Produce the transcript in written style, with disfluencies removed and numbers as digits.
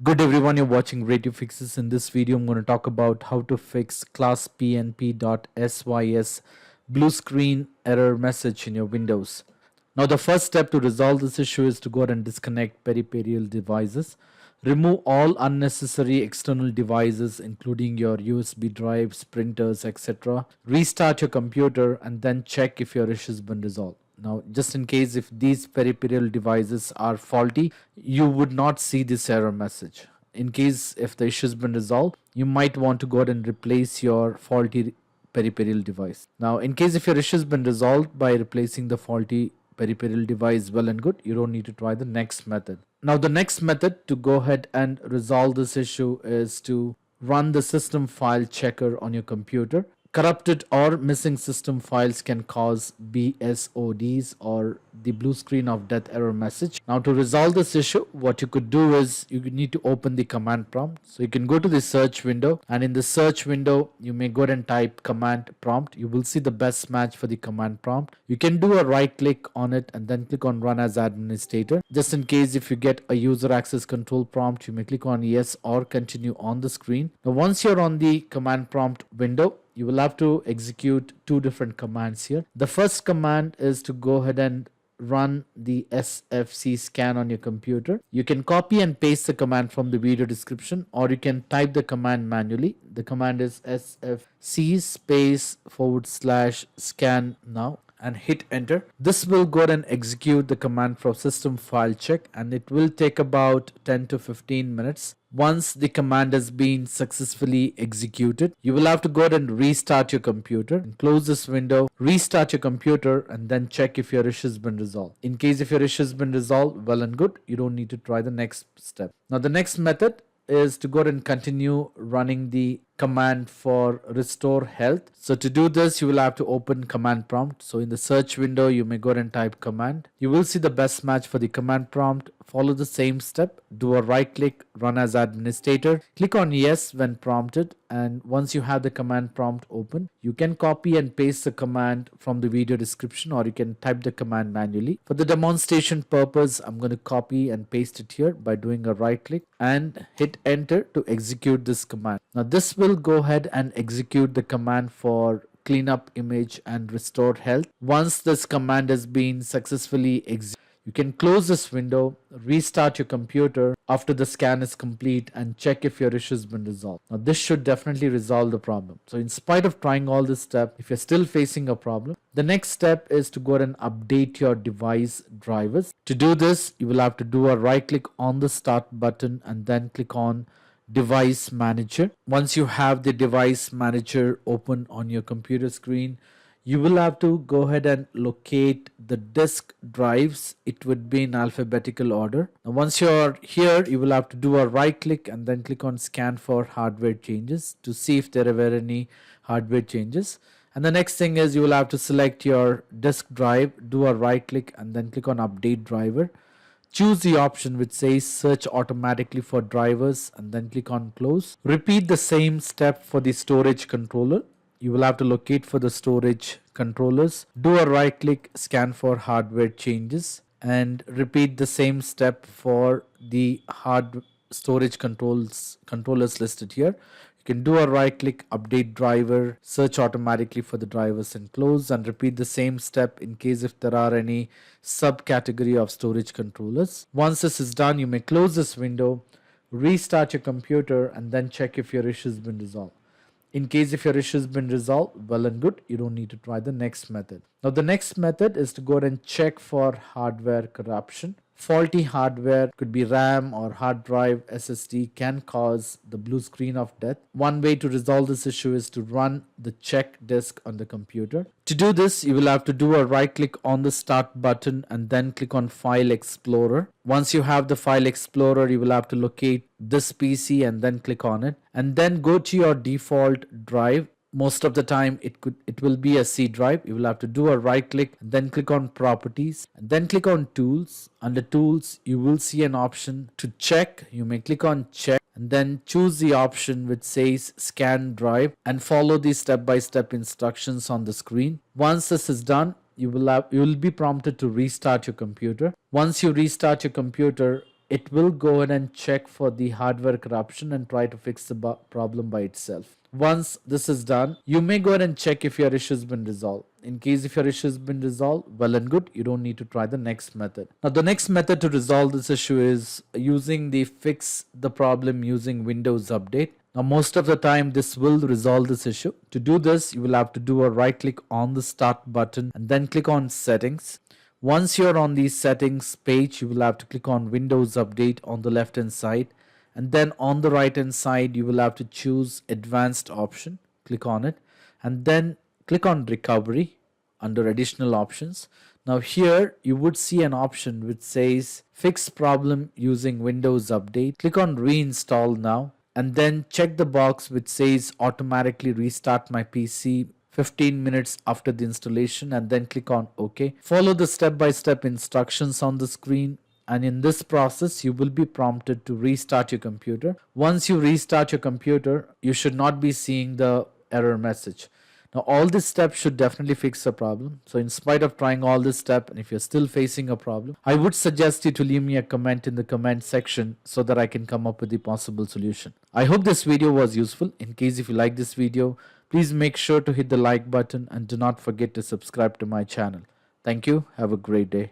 Good everyone, you're watching Radio Fixes. In this video, I'm going to talk about how to fix CLASSPNP.SYS blue screen error message in your Windows. Now, the first step to resolve this issue is to go ahead and disconnect peripheral devices. Remove all unnecessary external devices, including your USB drives, printers, etc. Restart your computer and then check if your issue has been resolved. Now, just in case if these peripheral devices are faulty, you would not see this error message. In case if the issue has been resolved, you might want to go ahead and replace your faulty peripheral device. Now, in case if your issue has been resolved by replacing the faulty peripheral device, well and good, you don't need to try the next method. Now, the next method to go ahead and resolve this issue is to run the system file checker on your computer. Corrupted or missing system files can cause BSODs or the blue screen of death error message. Now, to resolve this issue, what you could do is you need to open the command prompt. So you can go to the search window, and in the search window you may go ahead and type command prompt. You will see the best match for the command prompt. You can do a right click on it and then click on run as administrator. Just in case if you get a user access control prompt, you may click on yes or continue on the screen. Now, once you're on the command prompt window, you will have to execute two different commands here. The first command is to go ahead and run the SFC scan on your computer. You can copy and paste the command from the video description, or you can type the command manually. The command is SFC /scan now and hit enter. This will go ahead and execute the command for system file check, and it will take about 10 to 15 minutes. Once the command has been successfully executed, you will have to go ahead and restart your computer and close this window, restart your computer, and then check if your issue has been resolved. In case if your issue has been resolved, well and good, you don't need to try the next step. Now, the next method is to go ahead and continue running the command for Restorehealth. So to do this, you will have to open command prompt. So in the search window, you may go ahead and type command. You will see the best match for the command prompt. Follow the same step. Do a right click, run as administrator. Click on yes when prompted, and once you have the command prompt open, you can copy and paste the command from the video description, or you can type the command manually. For the demonstration purpose, I'm going to copy and paste it here by doing a right click and hit enter to execute this command. Now, this will go ahead and execute the command for cleanup image and restore health. Once this command has been successfully executed, you can close this window, restart your computer after the scan is complete, and check if your issue has been resolved. Now, this should definitely resolve the problem. So in spite of trying all this step, if you're still facing a problem, the next step is to go ahead and update your device drivers. To do this, you will have to do a right click on the start button and then click on device manager. Once you have the device manager open on your computer screen, you will have to go ahead and locate the disk drives. It would be in alphabetical order. Now, once you're here, you will have to do a right click and then click on scan for hardware changes to see if there were any hardware changes. And the next thing is you will have to select your disk drive, do a right click and then click on update driver. Choose the option which says search automatically for drivers and then click on close. Repeat the same step for the storage controller. You will have to locate for the storage controllers, do a right click, scan for hardware changes, and repeat the same step for the hard storage controllers listed here. You can do a right click, update driver, search automatically for the drivers and close, and repeat the same step in case if there are any subcategory of storage controllers. Once this is done, you may close this window, restart your computer, and then check if your issue has been resolved. In case if your issue has been resolved, well and good, you don't need to try the next method. Now, the next method is to go ahead and check for hardware corruption. Faulty hardware, could be RAM or hard drive, SSD, can cause the blue screen of death. One way to resolve this issue is to run the check disk on the computer. To do this, you will have to do a right click on the start button and then click on File Explorer. Once you have the File Explorer, you will have to locate this PC and then click on it, and then go to your default drive. Most of the time it will be a C drive. You will have to do a right click and then click on properties and then click on tools. Under tools, you will see an option to check. You may click on check and then choose the option which says scan drive and follow the step-by-step instructions on the screen. Once this is done, you will be prompted to restart your computer. Once you restart your computer, it will go ahead and check for the hardware corruption and try to fix the problem by itself. Once this is done, you may go ahead and check if your issue has been resolved. In case if your issue has been resolved, well and good, you don't need to try the next method. Now the next method to resolve this issue is using the fix the problem using Windows Update. Now most of the time this will resolve this issue. To do this, you will have to do a right click on the start button and then click on settings. Once you're on the settings page, you will have to click on Windows Update on the left hand side, and then on the right hand side you will have to choose advanced option. Click on it and then click on recovery under additional options. Now here you would see an option which says fix problem using Windows Update. Click on reinstall now and then check the box which says automatically restart my PC 15 minutes after the installation, and then click on OK. Follow the step-by-step instructions on the screen, and in this process you will be prompted to restart your computer. Once you restart your computer, you should not be seeing the error message. Now all these steps should definitely fix the problem. So in spite of trying all this step, and if you're still facing a problem, I would suggest you to leave me a comment in the comment section so that I can come up with the possible solution. I hope this video was useful. In case if you like this video, please make sure to hit the like button and do not forget to subscribe to my channel. Thank you. Have a great day.